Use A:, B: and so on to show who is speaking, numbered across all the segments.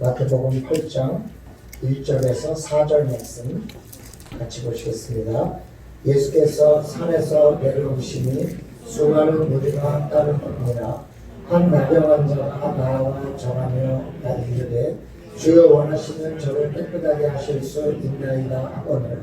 A: 마태복음 8장 1절에서 4절 말씀 같이 보시겠습니다. 예수께서 산에서 내려오시니 수많은 무리가 따르니라. 한 나병 환자가 나와 전하며 이르되 주여 원하시면 저를 깨끗하게 하실 수 있나이다 하거늘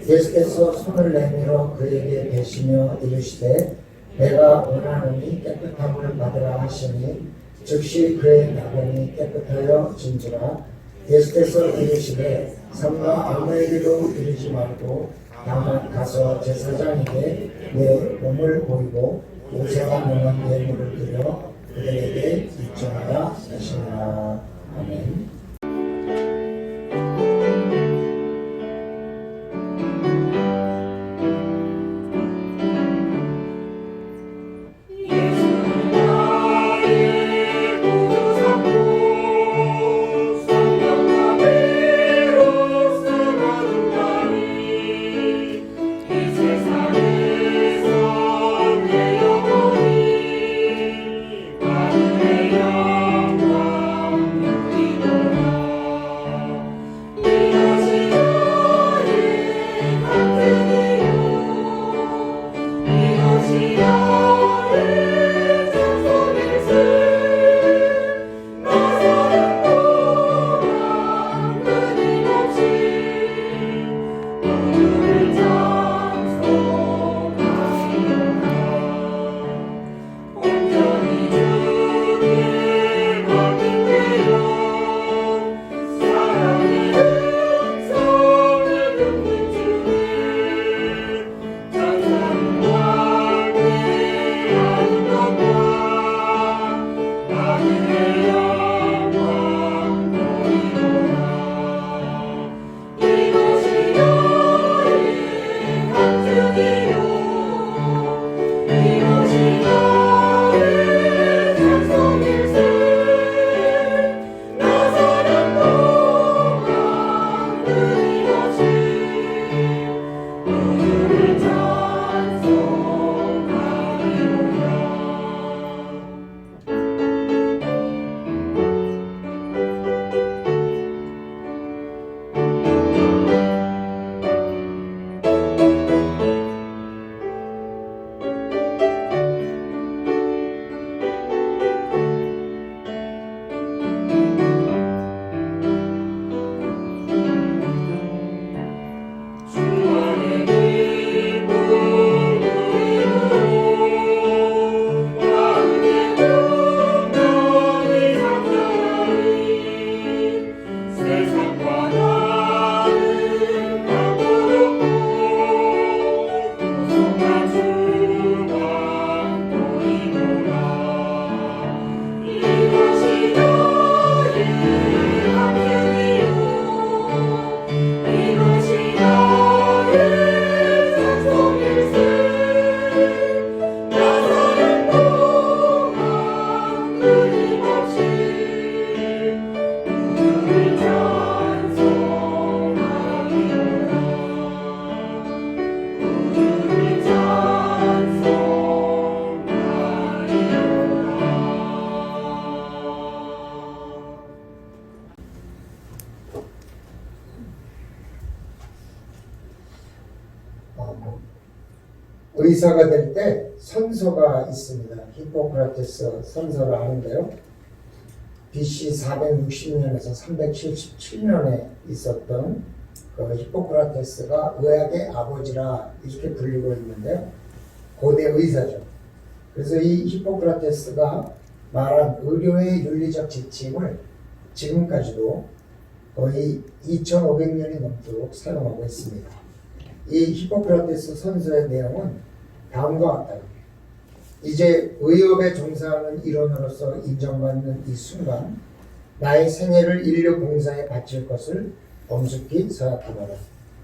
A: 예수께서 손을 내밀어 그에게 대시며 이르시되 내가 원하노니 깨끗함을 받으라 하시니 즉시 그의 나병이 깨끗하여 진지라. 예수께서 이르시되 삼가 아무에게도 이르지 말고 다만 가서 제사장에게 내 몸을 보이고 모세가 명한 예물을 드려 그들에게 입증하라 하시니라. 아멘. 의사가 될 때 선서가 있습니다. 히포크라테스 선서를 하는데요. BC 460년에서 377년에 있었던 그 히포크라테스가 의학의 아버지라 이렇게 불리고 있는데요. 고대 의사죠. 그래서 이 히포크라테스가 말한 의료의 윤리적 지침을 지금까지도 거의 2500년이 넘도록 사용하고 있습니다. 이 히포크라테스 선서의 내용은 다음과 같다. 이제 의협에 종사하는 일원으로서 인정받는 이 순간 나의 생애를 인류 봉사에 바칠 것을 엄숙히 서약하노라.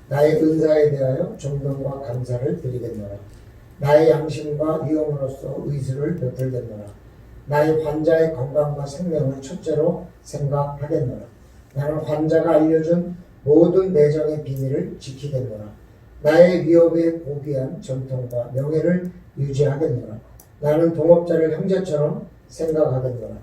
A: 나의 은사에 대하여 존경과 감사를 드리겠노라. 나의 양심과 위엄으로서 의술을 베풀겠노라. 나의 환자의 건강과 생명을 첫째로 생각하겠노라. 나는 환자가 알려준 모든 내정의 비밀을 지키겠노라. 나의 위협의 고귀한 전통과 명예를 유지하겠노라. 나는 동업자를 형제처럼 생각하겠노라.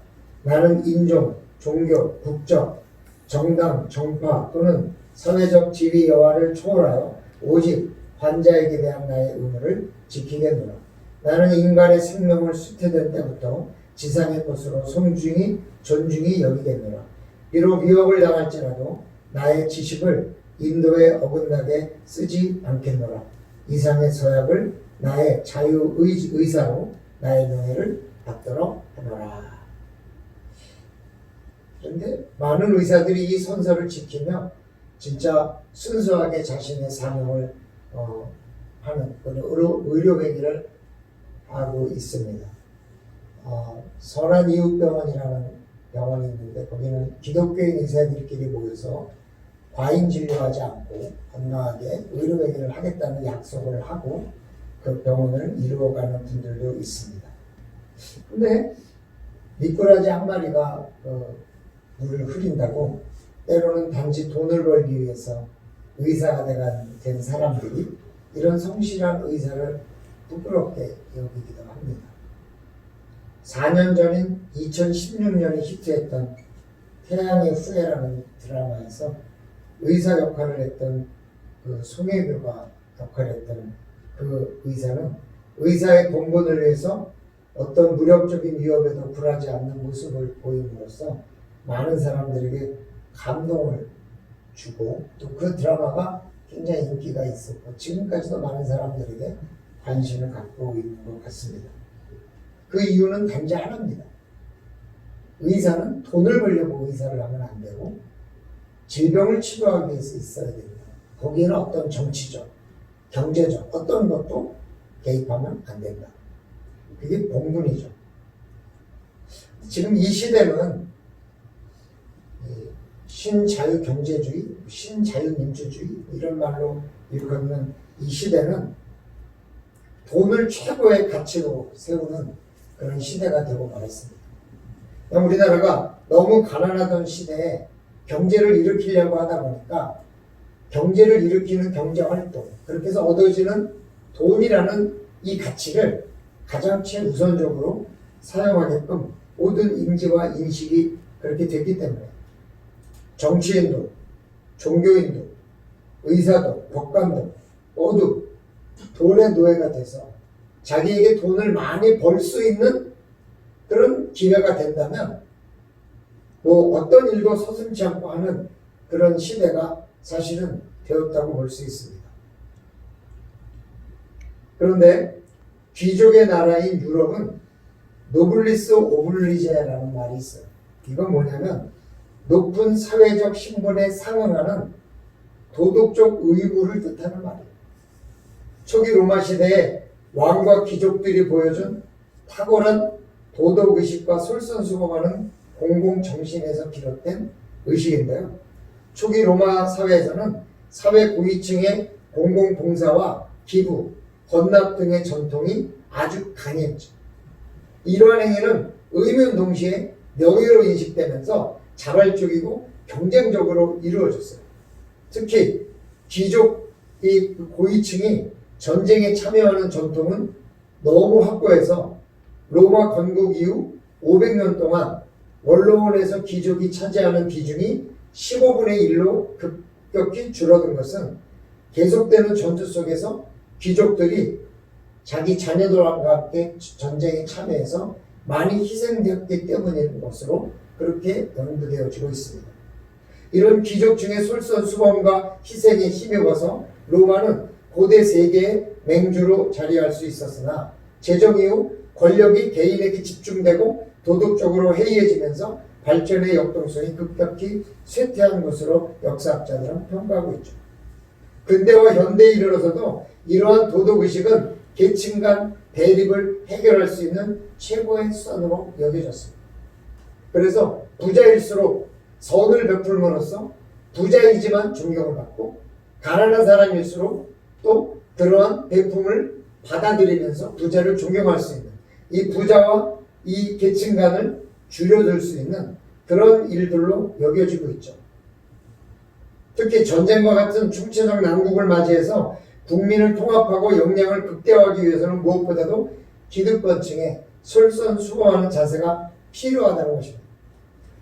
A: 나는 인종, 종교, 국적, 정당, 정파 또는 사회적 지위 여하를 초월하여 오직 환자에게 대한 나의 의무를 지키겠노라. 나는 인간의 생명을 수태될 때부터 지상의 것으로 존중히 여기겠노라. 비록 위협을 당할지라도 나의 지식을 인도에 어긋나게 쓰지 않겠노라. 이상의 서약을 나의 자유의사로 나의 명예를 받도록 하노라. 그런데 많은 의사들이 이 선서를 지키며 진짜 순수하게 자신의 사명을 하는 그런 의료행위를 하고 있습니다. 선한 이웃병원이라는 병원이 있는데 거기는 기독교인 의사들끼리 모여서 과잉 진료하지 않고 건강하게 의료행위를 하겠다는 약속을 하고 그 병원을 이루어가는 분들도 있습니다. 근데 미꾸라지 한 마리가 물을 흐린다고 때로는 단지 돈을 벌기 위해서 의사가 된 사람들이 이런 성실한 의사를 부끄럽게 여기기도 합니다. 4년 전인 2016년에 히트했던 태양의 후예라는 드라마에서 의사 역할을 했던 그 송혜교가 역할했던 그 의사는 의사의 본분을 위해서 어떤 무력적인 위협에도 굴하지 않는 모습을 보임으로써 많은 사람들에게 감동을 주고 또 그 드라마가 굉장히 인기가 있었고 지금까지도 많은 사람들에게 관심을 갖고 있는 것 같습니다. 그 이유는 단지 하나입니다. 의사는 돈을 벌려고 의사를 하면 안 되고 질병을 치료하기 위해서 있어야 됩니다. 거기에는 어떤 정치적, 경제적 어떤 것도 개입하면 안 된다. 그게 본분이죠. 지금 이 시대는 신자유경제주의, 신자유민주주의 이런 말로 일컫는 이 시대는 돈을 최고의 가치로 세우는 그런 시대가 되고 말았습니다. 우리나라가 너무 가난하던 시대에 경제를 일으키려고 하다 보니까 경제를 일으키는 경제활동, 그렇게 해서 얻어지는 돈이라는 이 가치를 가장 최우선적으로 사용하게끔 모든 인지와 인식이 그렇게 됐기 때문에 정치인도, 종교인도, 의사도, 법관도 모두 돈의 노예가 돼서 자기에게 돈을 많이 벌 수 있는 그런 기회가 된다면 어떤 일도 서슴지 않고 하는 그런 시대가 사실은 되었다고 볼 수 있습니다. 그런데 귀족의 나라인 유럽은 노블리스 오블리제라는 말이 있어요. 이건 뭐냐면 높은 사회적 신분에 상응하는 도덕적 의무를 뜻하는 말이에요. 초기 로마 시대에 왕과 귀족들이 보여준 탁월한 도덕의식과 솔선수범하는 공공정신에서 비롯된 의식인데요. 초기 로마 사회에서는 사회 고위층의 공공봉사와 기부, 헌납 등의 전통이 아주 강했죠. 이러한 행위는 의무는 동시에 명예로 인식되면서 자발적이고 경쟁적으로 이루어졌어요. 특히 귀족, 이 고위층이 전쟁에 참여하는 전통은 너무 확고해서 로마 건국 이후 500년 동안 원로원에서 귀족이 차지하는 비중이 15분의 1로 급격히 줄어든 것은 계속되는 전투 속에서 귀족들이 자기 자녀들과 함께 전쟁에 참여해서 많이 희생되었기 때문인 것으로 그렇게 연구되어지고 있습니다. 이런 귀족 중에 솔선수범과 희생에 힘입어서 로마는 고대 세계의 맹주로 자리할 수 있었으나 제정 이후 권력이 개인에게 집중되고 도덕적으로 해이해지면서 발전의 역동성이 급격히 쇠퇴한 것으로 역사학자들은 평가하고 있죠. 근대와 현대에 이르러서도 이러한 도덕의식은 계층 간 대립을 해결할 수 있는 최고의 수단으로 여겨졌습니다. 그래서 부자일수록 선을 베풀므로써 부자이지만 존경을 받고 가난한 사람일수록 또 그러한 베품을 받아들이면서 부자를 존경할 수 있는 이 부자와 이 계층 간을 줄여들 수 있는 그런 일들로 여겨지고 있죠. 특히 전쟁과 같은 총체적 난국을 맞이해서 국민을 통합하고 역량을 극대화하기 위해서는 무엇보다도 기득권층의 솔선수범하는 자세가 필요하다는 것입니다.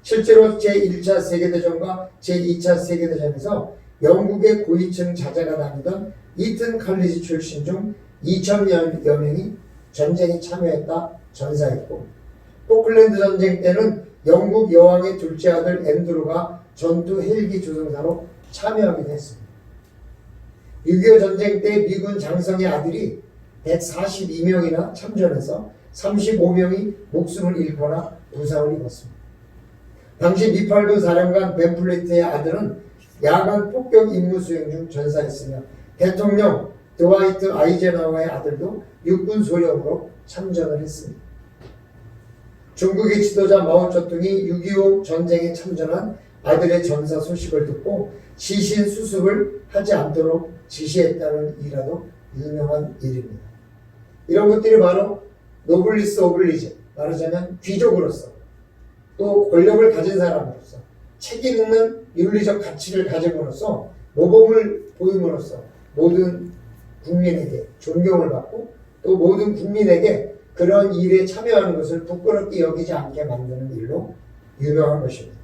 A: 실제로 제1차 세계대전과 제2차 세계대전에서 영국의 고위층 자제가 다니던 이튼 칼리지 출신 중 2,000여 명이 전쟁에 참여했다 전사했고, 포클랜드 전쟁 때는 영국 여왕의 둘째 아들 앤드루가 전투 헬기 조종사로 참여하기도 했습니다. 6.25 전쟁 때 미군 장성의 아들이 142명이나 참전해서 35명이 목숨을 잃거나 부상을 입었습니다. 당시 미팔군 사령관 벤플리트의 아들은 야간 폭격 임무 수행 중 전사했으며, 대통령 드와이트 아이젠하워의 아들도 육군 소령으로 참전을 했습니다. 중국의 지도자 마오쩌둥이 6.25 전쟁에 참전한 아들의 전사 소식을 듣고 시신 수습을 하지 않도록 지시했다는 일화도 유명한 일입니다. 이런 것들이 바로 노블리스 오블리제, 말하자면 귀족으로서, 또 권력을 가진 사람으로서, 책임 있는 윤리적 가치를 가짐으로써, 모범을 보임으로써 모든 국민에게 존경을 받고 또 모든 국민에게 그런 일에 참여하는 것을 부끄럽게 여기지 않게 만드는 일로 유명한 것입니다.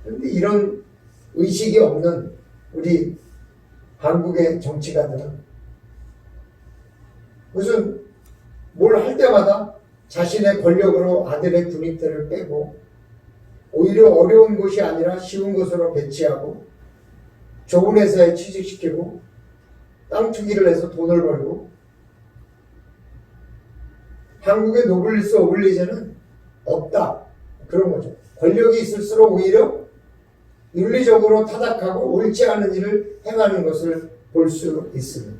A: 그런데 이런 의식이 없는 우리 한국의 정치가들은 무슨 뭘 할 때마다 자신의 권력으로 아들의 군입대를 빼고 오히려 어려운 곳이 아니라 쉬운 곳으로 배치하고 좋은 회사에 취직시키고 땅 투기를 해서 돈을 벌고, 한국의 노블리스 오블리제는 없다, 그런 거죠. 권력이 있을수록 오히려 윤리적으로 타락하고 옳지 않은 일을 행하는 것을 볼 수 있습니다.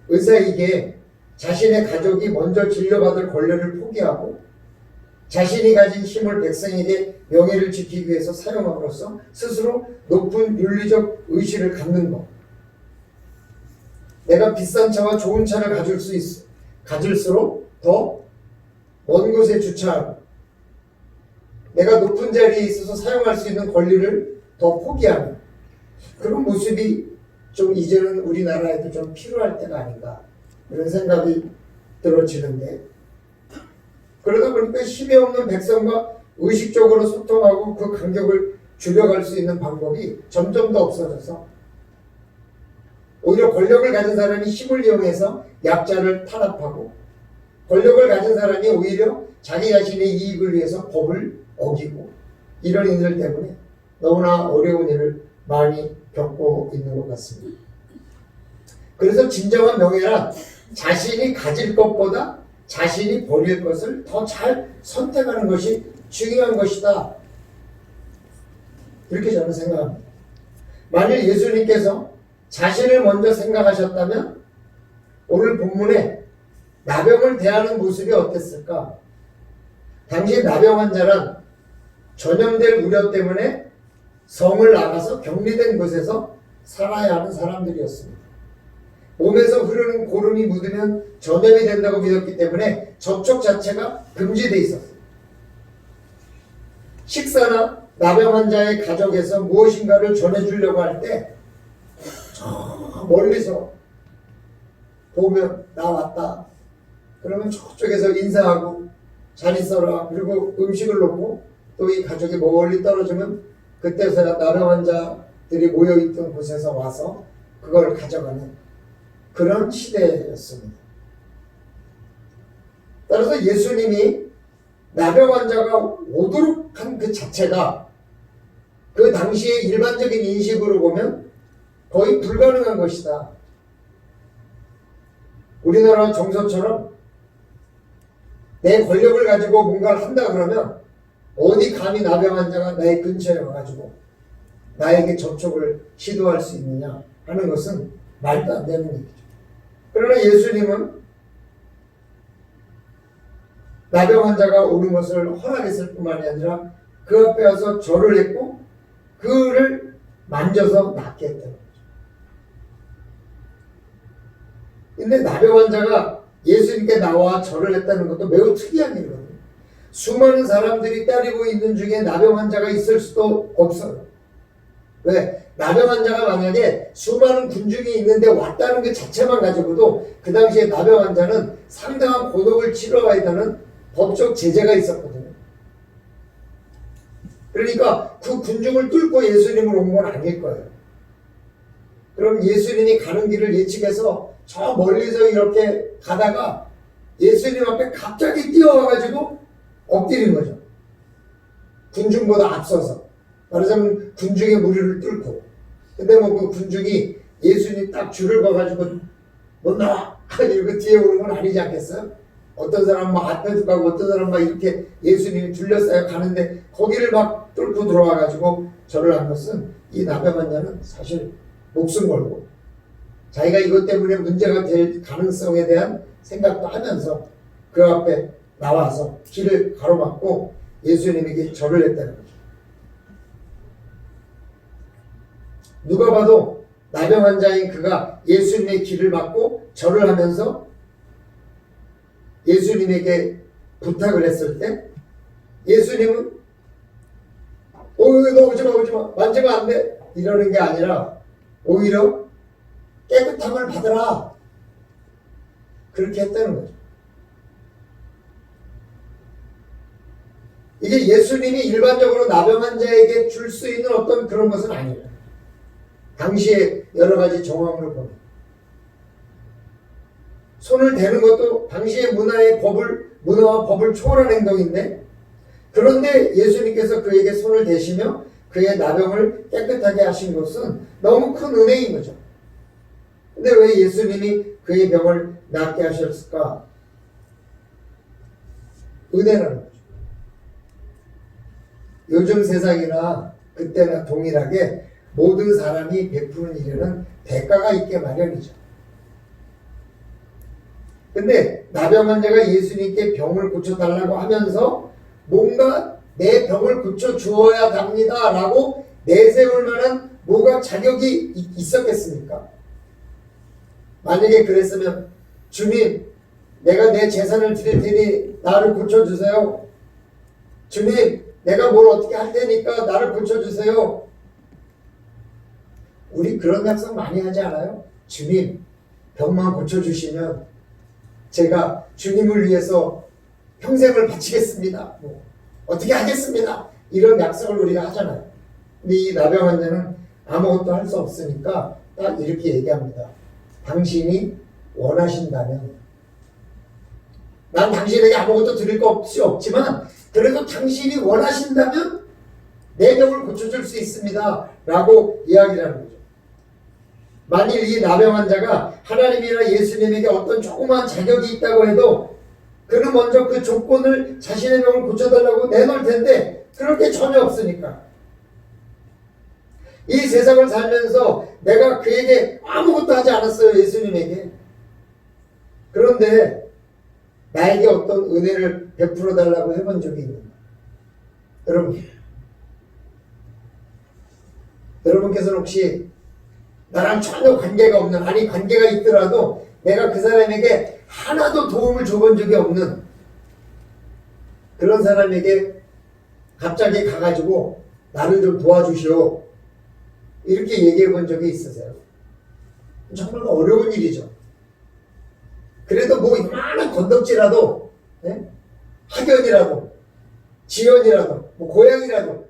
A: 의사에게 자신의 가족이 먼저 진료받을 권리를 포기하고 자신이 가진 힘을 백성에게 명예를 지키기 위해서 사용함으로써 스스로 높은 윤리적 의식을 갖는 것. 내가 비싼 차와 좋은 차를 가질수록 더 먼 곳에 주차하고, 내가 높은 자리에 있어서 사용할 수 있는 권리를 더 포기하는 그런 모습이 좀 이제는 우리나라에도 좀 필요할 때가 아닌가, 이런 생각이 들어지는데, 그러다 보니까 힘이 없는 백성과 의식적으로 소통하고 그 간격을 줄여갈 수 있는 방법이 점점 더 없어져서 오히려 권력을 가진 사람이 힘을 이용해서 약자를 탄압하고, 권력을 가진 사람이 오히려 자기 자신의 이익을 위해서 법을 어기고, 이런 일들 때문에 너무나 어려운 일을 많이 겪고 있는 것 같습니다. 그래서 진정한 명예란 자신이 가질 것보다 자신이 버릴 것을 더 잘 선택하는 것이 중요한 것이다, 이렇게 저는 생각합니다. 만일 예수님께서 자신을 먼저 생각하셨다면 오늘 본문에 나병을 대하는 모습이 어땠을까? 당시 나병 환자란 전염될 우려 때문에 성을 나가서 격리된 곳에서 살아야 하는 사람들이었습니다. 몸에서 흐르는 고름이 묻으면 전염이 된다고 믿었기 때문에 접촉 자체가 금지되어 있었습니다. 식사나 나병 환자의 가족에서 무엇인가를 전해주려고 할 때 저 멀리서 보면 나 왔다, 그러면 저쪽에서 인사하고 잘 있어라, 그리고 음식을 놓고 또 이 가족이 멀리 떨어지면 그때서야 나병 환자들이 모여있던 곳에서 와서 그걸 가져가는 그런 시대였습니다. 따라서 예수님이 나병 환자가 오도록 한 그 자체가 그 당시의 일반적인 인식으로 보면 거의 불가능한 것이다. 우리나라 정서처럼 내 권력을 가지고 뭔가를 한다 그러면 어디 감히 나병 환자가 나의 근처에 와가지고 나에게 접촉을 시도할 수 있느냐 하는 것은 말도 안 되는 얘기죠. 그러나 예수님은 나병 환자가 오는 것을 허락했을 뿐만이 아니라 그 앞에 와서 절을 했고 그를 만져서 낫게 했다는 거죠. 근데 나병 환자가 예수님께 나와 절을 했다는 것도 매우 특이한 일이거든요. 수많은 사람들이 따르고 있는 중에 나병 환자가 있을 수도 없어요. 왜? 나병 환자가 만약에 수많은 군중이 있는데 왔다는 것 자체만 가지고도 그 당시에 나병 환자는 상당한 고독을 치러야 되는 법적 제재가 있었거든요. 그러니까 그 군중을 뚫고 예수님을 온 건 아닐 거예요. 그럼 예수님이 가는 길을 예측해서 저 멀리서 이렇게 가다가 예수님 앞에 갑자기 뛰어와가지고 엎드린 거죠. 군중보다 앞서서. 말하자면 군중의 무리를 뚫고. 근데 뭐 그 군중이 예수님 딱 줄을 봐가지고 못 나와! 이러고 뒤에 오는 건 아니지 않겠어요? 어떤 사람은 막 앞에도 가고 어떤 사람은 막 이렇게 예수님이 둘러싸여 가는데 거기를 막 뚫고 들어와가지고 절을 한 것은 이 나병환 자는 사실 목숨 걸고 자기가 이것 때문에 문제가 될 가능성에 대한 생각도 하면서 그 앞에 나와서 길을 가로막고 예수님에게 절을 했다는 거죠. 누가 봐도 나병 환자인 그가 예수님의 길을 막고 절을 하면서 예수님에게 부탁을 했을 때 예수님은 너 오지마 만지면 안 돼 이러는 게 아니라 오히려 깨끗함을 받으라 그렇게 했다는 거죠. 이게 예수님이 일반적으로 나병 환자에게 줄 수 있는 어떤 그런 것은 아니에요. 당시에 여러 가지 정황을 보면 손을 대는 것도 당시의 문화와 법을 초월한 행동인데 그런데 예수님께서 그에게 손을 대시며 그의 나병을 깨끗하게 하신 것은 너무 큰 은혜인 거죠. 근데 왜 예수님이 그의 병을 낫게 하셨을까? 은혜라는 거죠. 요즘 세상이나 그때나 동일하게 모든 사람이 베푸는 일에는 대가가 있게 마련이죠. 근데 나병 환자가 예수님께 병을 고쳐달라고 하면서 뭔가 내 병을 고쳐주어야 합니다 라고 내세울 만한 뭐가 자격이 있었겠습니까? 만약에 그랬으면 주님 내가 내 재산을 드릴 테니 나를 고쳐주세요. 주님 내가 뭘 어떻게 할 테니까 나를 고쳐주세요. 우리 그런 약속 많이 하지 않아요? 주님 병만 고쳐주시면 제가 주님을 위해서 평생을 바치겠습니다. 어떻게 하겠습니다. 이런 약속을 우리가 하잖아요. 근데 이 나병 환자는 아무것도 할 수 없으니까 딱 이렇게 얘기합니다. 당신이 원하신다면 난 당신에게 아무것도 드릴 거 없지만 그래도 당신이 원하신다면 내 병을 고쳐줄 수 있습니다. 라고 이야기를 하는 거죠. 만일 이 나병 환자가 하나님이나 예수님에게 어떤 조그마한 자격이 있다고 해도 그는 먼저 그 조건을 자신의 병을 고쳐달라고 내놓을 텐데 그럴 게 전혀 없으니까 이 세상을 살면서 내가 그에게 아무것도 하지 않았어요. 예수님에게. 그런데 나에게 어떤 은혜를 베풀어 달라고 해본 적이 있는가? 여러분께서는 혹시 나랑 전혀 관계가 없는, 아니 관계가 있더라도 내가 그 사람에게 하나도 도움을 줘본 적이 없는 그런 사람에게 갑자기 가가지고 나를 좀 도와주시오 이렇게 얘기해 본 적이 있으세요? 정말 어려운 일이죠. 그래도 뭐 이만한 건덕지라도 학연이라도 지연이라도 뭐 고향이라도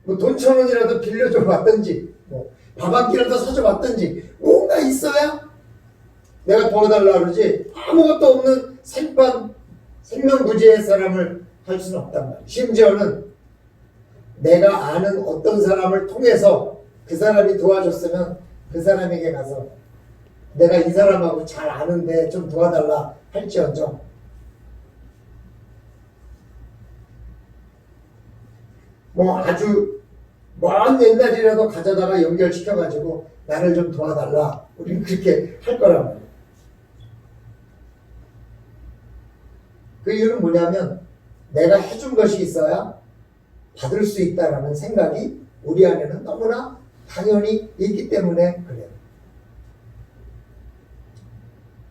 A: 뭐 돈 1,000원이라도 빌려줘 봤든지 뭐 밥 한 끼라도 사줘 봤든지 뭔가 있어야 내가 도와달라 그러지 아무것도 없는 생명부지의 사람을 할 수는 없단 말이야. 심지어는 내가 아는 어떤 사람을 통해서 그 사람이 도와줬으면 그 사람에게 가서 내가 이 사람하고 잘 아는데 좀 도와달라 할지언정 뭐 아주 먼 옛날이라도 가져다가 연결시켜가지고 나를 좀 도와달라 우리는 그렇게 할 거란 말이에요. 그 이유는 뭐냐면 내가 해준 것이 있어야 받을 수 있다라는 생각이 우리 안에는 너무나 당연히 있기 때문에 그래요.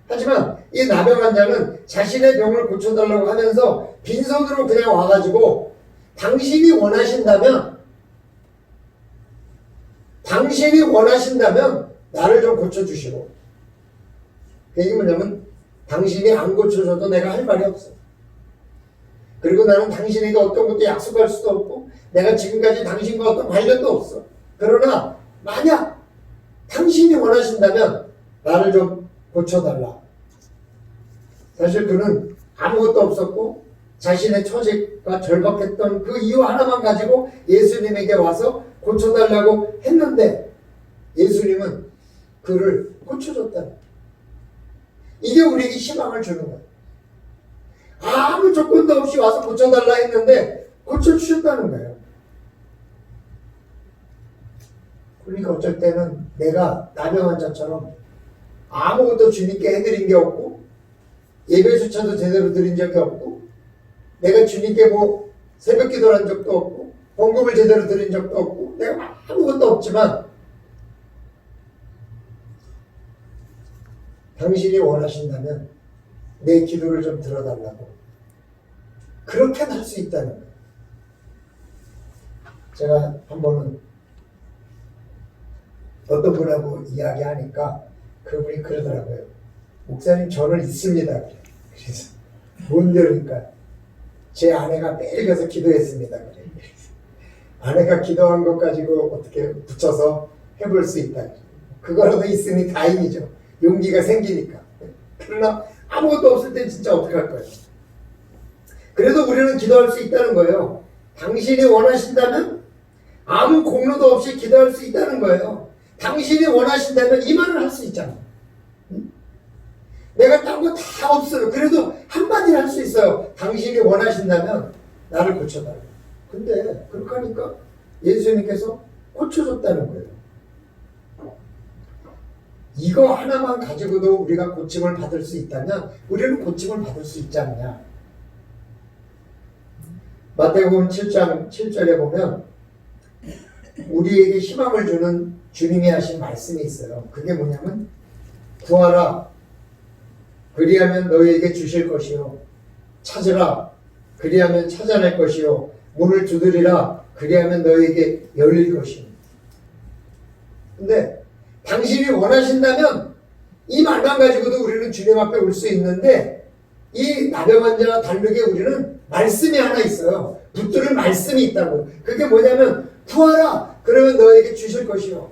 A: 하지만 이 나병 환자는 자신의 병을 고쳐달라고 하면서 빈손으로 그냥 와가지고 당신이 원하신다면 나를 좀 고쳐주시고 그 얘기 뭐냐면 당신이 안 고쳐줘도 내가 할 말이 없어. 그리고 나는 당신에게 어떤 것도 약속할 수도 없고 내가 지금까지 당신과 어떤 관련도 없어. 그러나 만약 당신이 원하신다면 나를 좀 고쳐달라. 사실 그는 아무것도 없었고 자신의 처지가 절박했던 그 이유 하나만 가지고 예수님에게 와서 고쳐달라고 했는데 예수님은 그를 고쳐줬다. 이게 우리에게 희망을 주는 거예요. 아무 조건도 없이 와서 고쳐달라 했는데 고쳐주셨다는 거예요. 그러니까 어쩔 때는 내가 나병 환자처럼 아무것도 주님께 해드린 게 없고 예배조차도 제대로 드린 적이 없고 내가 주님께 뭐 새벽 기도를 한 적도 없고 헌금을 제대로 드린 적도 없고 내가 아무것도 없지만 당신이 원하신다면 내 기도를 좀 들어달라고 그렇게는 할 수 있다는 거예요. 제가 한 번은 어떤 분하고 이야기하니까 그분이 그러더라고요. 목사님 저는 있습니다. 그래서 뭔데 그러니까 제 아내가 매일 가서 기도했습니다. 그래. 아내가 기도한 것 가지고 어떻게 붙여서 해볼 수 있다. 그거라도 있으니 다행이죠. 용기가 생기니까. 그러나 아무것도 없을 땐 진짜 어떡할 거예요. 그래도 우리는 기도할 수 있다는 거예요. 당신이 원하신다면 아무 공로도 없이 기도할 수 있다는 거예요. 당신이 원하신다면 이 말을 할 수 있잖아. 내가 딴 거 다 없어요. 그래도 한마디를 할 수 있어요. 당신이 원하신다면 나를 고쳐달라. 근데 그렇게 하니까 예수님께서 고쳐줬다는 거예요. 이거 하나만 가지고도 우리가 고침을 받을 수 있다면 우리는 고침을 받을 수 있지 않냐. 마태복음 7장 7절에 보면 우리에게 희망을 주는 주님이 하신 말씀이 있어요. 그게 뭐냐면 구하라 그리하면 너희에게 주실 것이요 찾으라 그리하면 찾아낼 것이요 문을 두드리라 그리하면 너희에게 열릴 것이요. 근데 당신이 원하신다면 이 말만 가지고도 우리는 주님 앞에 올 수 있는데 이 나병 환자와 다르게 우리는 말씀이 하나 있어요. 붙들은 말씀이 있다고. 그게 뭐냐면 구하라 그러면 너에게 주실 것이요.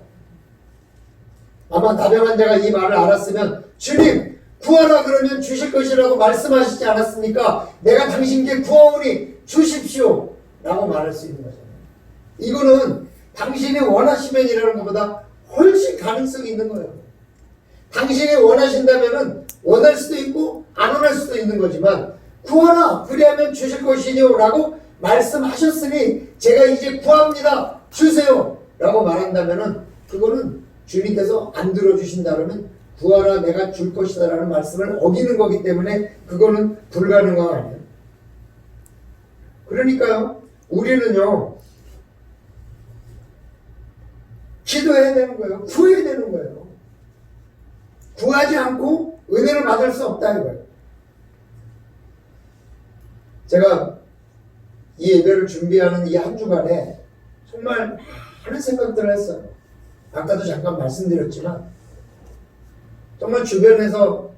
A: 아마 나병 환자가 이 말을 알았으면 주님 구하라 그러면 주실 것이라고 말씀하시지 않았습니까? 내가 당신께 구하오니 주십시오 라고 말할 수 있는 거잖아요. 이거는 당신이 원하시면이라는 것보다 훨씬 가능성이 있는 거예요. 당신이 원하신다면은 원할 수도 있고 안 원할 수도 있는 거지만 구하라 그리하면 주실 것이요 라고 말씀하셨으니 제가 이제 구합니다 주세요 라고 말한다면은 그거는 주님께서 안 들어주신다 그러면 구하라 내가 줄 것이다 라는 말씀을 어기는 거기 때문에 그거는 불가능한 거 아니에요. 그러니까요 우리는요 기도해야 되는 거예요. 구해야 되는 거예요. 구하지 않고 은혜를 받을 수 없다 이거예요. 제가 이 예배를 준비하는 이 한 주간에 정말 많은 생각들을 했어요. 아까도 잠깐 말씀드렸지만 정말 주변에서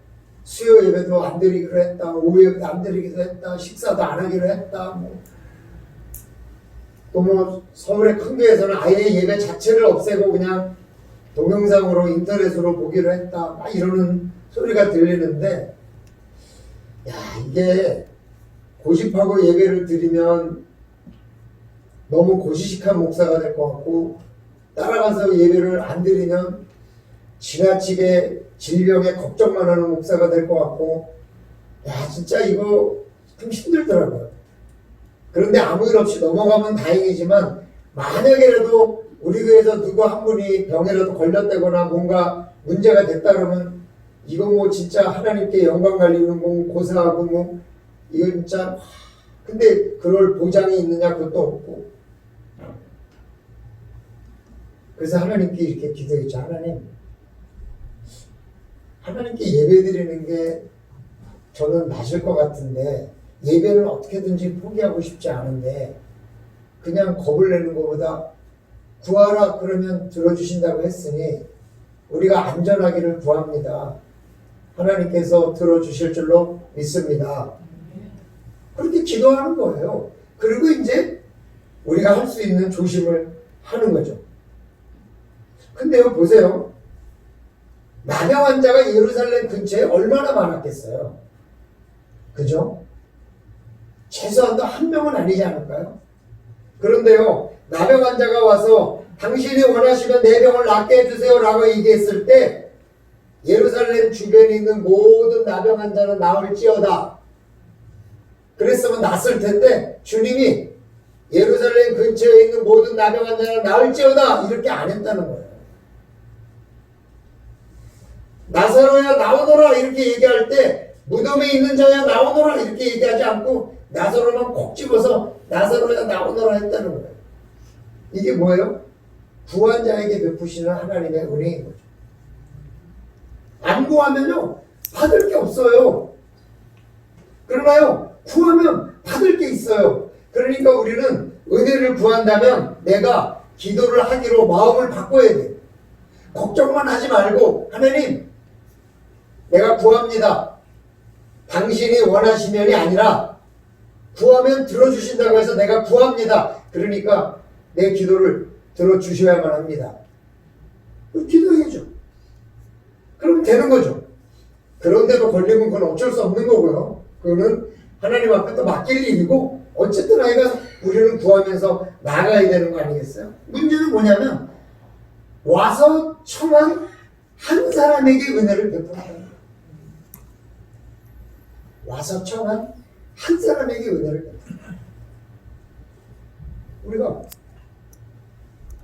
A: 수요 예배도 안 드리기로 했다, 오후 예배도 안 드리기로 했다, 식사도 안 하기로 했다, 또 뭐 서울의 큰 교회에서는 아예 예배 자체를 없애고 그냥 동영상으로 인터넷으로 보기로 했다 막 이러는 소리가 들리는데 야 이게 고집하고 예배를 드리면 너무 고지식한 목사가 될 것 같고 따라가서 예배를 안 드리면 지나치게 질병에 걱정만 하는 목사가 될 것 같고 야 진짜 이거 좀 힘들더라고요. 그런데 아무 일 없이 넘어가면 다행이지만 만약에라도 우리 교회에서 누구 한 분이 병에라도 걸렸다거나 뭔가 문제가 됐다 그러면 이거 뭐 진짜 하나님께 영광 갈리는 거 고사하고 뭐 이거 진짜 근데 그럴 보장이 있느냐 그것도 없고 그래서 하나님께 이렇게 기도했죠. 하나님께 예배 드리는 게 저는 맞을 것 같은데 예배를 어떻게든지 포기하고 싶지 않은데 그냥 겁을 내는 것보다 구하라 그러면 들어주신다고 했으니 우리가 안전하기를 구합니다. 하나님께서 들어주실 줄로 믿습니다. 그렇게 기도하는 거예요. 그리고 이제 우리가 할 수 있는 조심을 하는 거죠. 근데요, 보세요. 나병 환자가 예루살렘 근처에 얼마나 많았겠어요. 그죠? 최소한도 한 명은 아니지 않을까요? 그런데요, 나병 환자가 와서 당신이 원하시면 내 병을 낫게 해주세요 라고 얘기했을 때 예루살렘 주변에 있는 모든 나병 환자는 나을지어다. 그랬으면 낫을 텐데 주님이 예루살렘 근처에 있는 모든 나병 환자는 나을지어다 이렇게 안 했다는 거예요. 나사로야 나오너라 이렇게 얘기할 때 무덤에 있는 자야 나오너라 이렇게 얘기하지 않고 나사로만 콕 집어서 나사로야 나오너라 했다는 거예요. 이게 뭐예요? 구한 자에게 베푸시는 하나님의 은혜인 거죠. 안 구하면요 받을 게 없어요. 그러나요 구하면 받을 게 있어요. 그러니까 우리는 은혜를 구한다면 내가 기도를 하기로 마음을 바꿔야 돼요. 걱정만 하지 말고 하나님 내가 구합니다. 당신이 원하시면이 아니라 구하면 들어주신다고 해서 내가 구합니다. 그러니까 내 기도를 들어주셔야만 합니다. 기도해야죠. 그럼 되는 거죠. 그런데도 걸리면 그건 어쩔 수 없는 거고요. 그거는 하나님 앞에 또 맡길 일이고 어쨌든 아이가 우리는 구하면서 나가야 되는 거 아니겠어요? 문제는 뭐냐면 와서 청한 한 사람에게 은혜를 베푸는 거예요. 와서 청한 한 사람에게 은혜를 베푸는 거예요. 우리가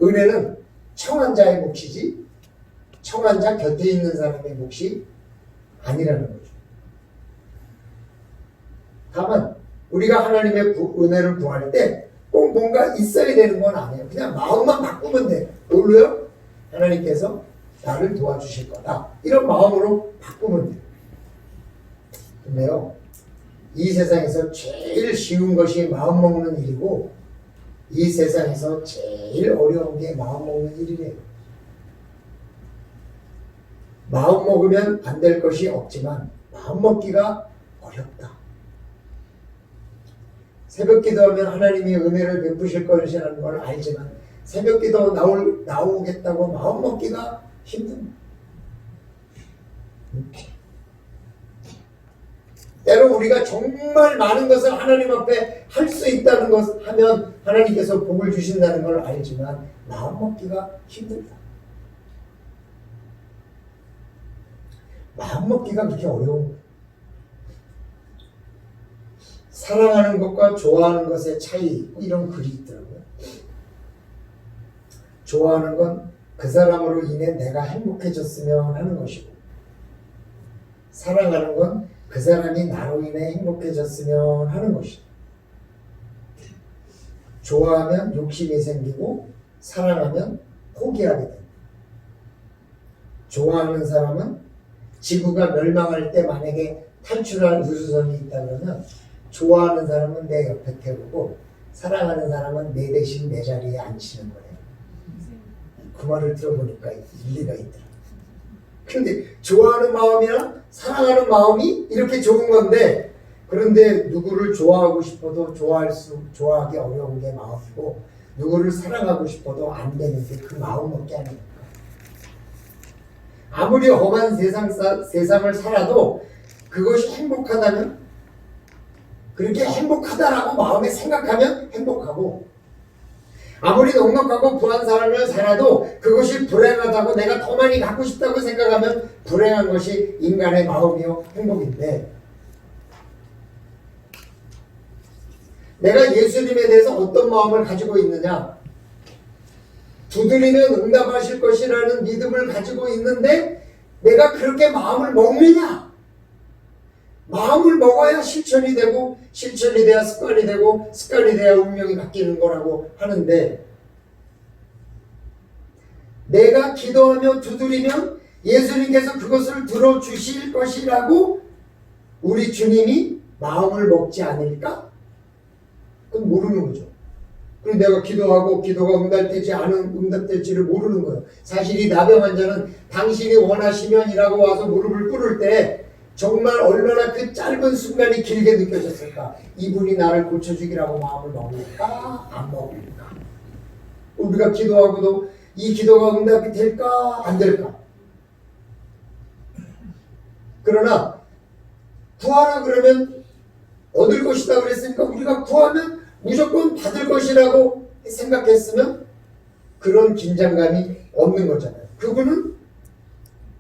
A: 은혜는 청한 자의 몫이지 청한 자 곁에 있는 사람의 몫이 아니라는 거죠. 다만 우리가 하나님의 은혜를 구할 때 꼭 뭔가 있어야 되는 건 아니에요. 그냥 마음만 바꾸면 돼요. 뭘로요? 하나님께서 나를 도와주실 거다. 이런 마음으로 바꾸면 돼요. 근데요, 이 세상에서 제일 쉬운 것이 마음 먹는 일이고 이 세상에서 제일 어려운 게 마음 먹는 일이래요. 마음 먹으면 안 될 것이 없지만 마음 먹기가 어렵다. 새벽 기도하면 하나님이 은혜를 베푸실 것이라는 걸 알지만 새벽 기도 나오겠다고 마음 먹기가 힘듭니다. 때로 우리가 정말 많은 것을 하나님 앞에 할 수 있다는 것 하면 하나님께서 복을 주신다는 걸 알지만 마음 먹기가 힘들다. 마음 먹기가 그렇게 어려운 거예요. 사랑하는 것과 좋아하는 것의 차이 이런 글이 있더라고요. 좋아하는 건 그 사람으로 인해 내가 행복해졌으면 하는 것이고 사랑하는 건 그 사람이 나로 인해 행복해졌으면 하는 것이다. 좋아하면 욕심이 생기고 사랑하면 포기하게 된다. 좋아하는 사람은 지구가 멸망할 때 만약에 탈출할 우주선이 있다 그러면 좋아하는 사람은 내 옆에 태우고 사랑하는 사람은 내 대신 내 자리에 앉히는 거예요. 그 말을 들어보니까 일리가 있더라. 그런데 좋아하는 마음이랑 사랑하는 마음이 이렇게 좋은 건데 그런데 누구를 좋아하고 싶어도 좋아하기 어려운 게 마음이고 누구를 사랑하고 싶어도 안 되는 게 그 마음밖에 아닙니까? 아무리 험한 세상을 살아도 그것이 행복하다면 그렇게 행복하다라고 마음에 생각하면 행복하고 아무리 넉넉하고 부한 삶을 살아도 그것이 불행하다고 내가 더 많이 갖고 싶다고 생각하면 불행한 것이 인간의 마음이요 행복인데 내가 예수님에 대해서 어떤 마음을 가지고 있느냐 두드리면 응답하실 것이라는 믿음을 가지고 있는데 내가 그렇게 마음을 먹느냐 마음을 먹어야 실천이 되고 실천이 돼야 습관이 되고 습관이 돼야 운명이 바뀌는 거라고 하는데 내가 기도하며 두드리면 예수님께서 그것을 들어주실 것이라고 우리 주님이 마음을 먹지 않을까? 그건 모르는 거죠. 그리고 내가 기도하고 기도가 응답될지를 모르는 거예요. 사실 이 나병 환자는 당신이 원하시면이라고 와서 무릎을 꿇을 때 정말 얼마나 그 짧은 순간이 길게 느껴졌을까? 이분이 나를 고쳐주기라고 마음을 먹을까? 안 먹을까? 우리가 기도하고도 이 기도가 응답이 될까? 안 될까? 그러나 구하라 그러면 얻을 것이다 그랬으니까 우리가 구하면 무조건 받을 것이라고 생각했으면 그런 긴장감이 없는 거잖아요. 그분은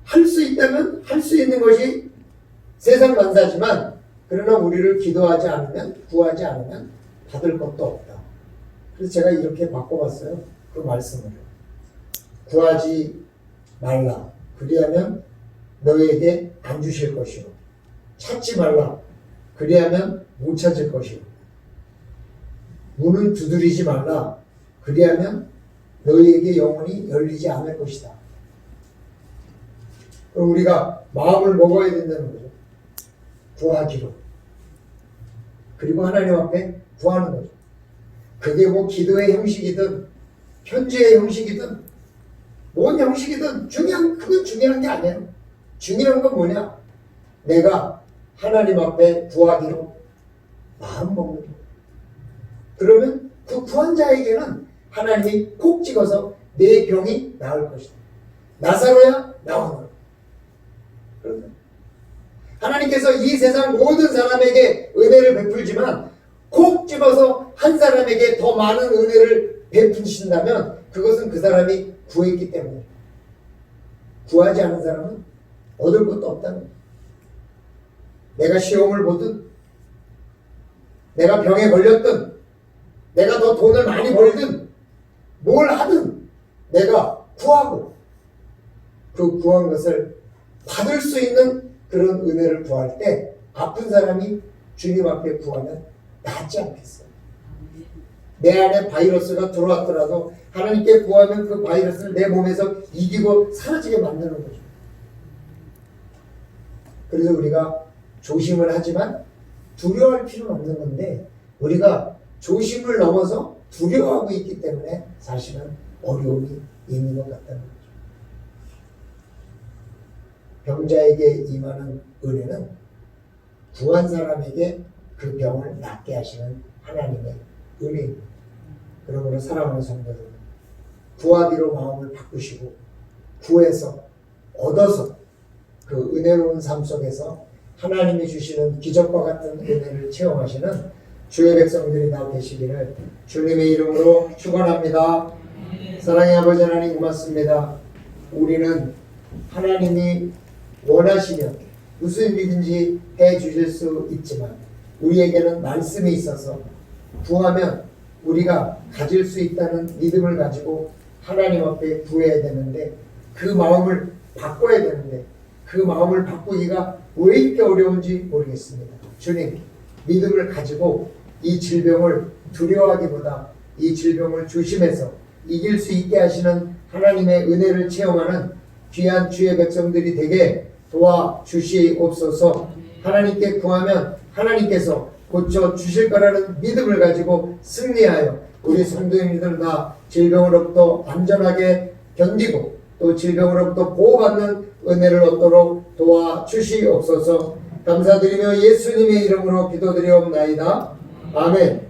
A: 할 수 있다면 할 수 있는 것이 세상 만사지만 그러나 우리를 기도하지 않으면 구하지 않으면 받을 것도 없다. 그래서 제가 이렇게 바꿔봤어요. 그 말씀을 구하지 말라 그리하면 너에게 안 주실 것이요 찾지 말라 그리하면 못 찾을 것이요 문은 두드리지 말라 그리하면 너희에게 영원히 열리지 않을 것이다. 그럼 우리가 마음을 먹어야 된다는 거죠. 구하기로. 그리고 하나님 앞에 구하는 거죠. 그게 뭐 기도의 형식이든 편지의 형식이든 뭔 형식이든 그건 중요한 게 아니에요. 중요한 건 뭐냐? 내가 하나님 앞에 구하기로 마음 먹는 거예요. 그러면 그 구한 자에게는 하나님이 콕 찍어서 내 병이 나을 것이다. 나사로야 나오는. 하나님께서 이 세상 모든 사람에게 은혜를 베풀지만 콕 집어서 한 사람에게 더 많은 은혜를 베푸신다면 그것은 그 사람이 구했기 때문에 구하지 않은 사람은 얻을 것도 없다는 거예요. 내가 시험을 보든 내가 병에 걸렸든 내가 더 돈을 많이 벌든 뭘 하든 내가 구하고 그 구한 것을 받을 수 있는 그런 은혜를 구할 때 아픈 사람이 주님 앞에 구하면 낫지 않겠어요? 내 안에 바이러스가 들어왔더라도 하나님께 구하면 그 바이러스를 내 몸에서 이기고 사라지게 만드는 거죠. 그래서 우리가 조심을 하지만 두려워할 필요는 없는 건데 우리가 조심을 넘어서 두려워하고 있기 때문에 사실은 어려움이 있는 것 같다는 거죠. 병자에게 임하는 은혜는 구한 사람에게 그 병을 낫게 하시는 하나님의 은혜입니다. 그러므로 사랑하는 성도들, 구하기로 마음을 바꾸시고 구해서 얻어서 그 은혜로운 삶 속에서 하나님이 주시는 기적과 같은 은혜를 체험하시는 주의 백성들이 다 되시기를 주님의 이름으로 축원합니다. 사랑의 아버지 하나님 고맙습니다. 우리는 하나님이 원하시면 무슨 일이든지 해 주실 수 있지만 우리에게는 말씀이 있어서 구하면 우리가 가질 수 있다는 믿음을 가지고 하나님 앞에 구해야 되는데 그 마음을 바꿔야 되는데 그 마음을 바꾸기가 왜 이렇게 어려운지 모르겠습니다. 주님, 믿음을 가지고 이 질병을 두려워하기보다 이 질병을 조심해서 이길 수 있게 하시는 하나님의 은혜를 체험하는 귀한 주의 백성들이 되게 도와주시옵소서. 하나님께 구하면 하나님께서 고쳐 주실 거라는 믿음을 가지고 승리하여 우리 성도님들 다 질병으로부터 안전하게 견디고 또 질병으로부터 보호받는 은혜를 얻도록 도와주시옵소서. 감사드리며 예수님의 이름으로 기도드리옵나이다. 아멘.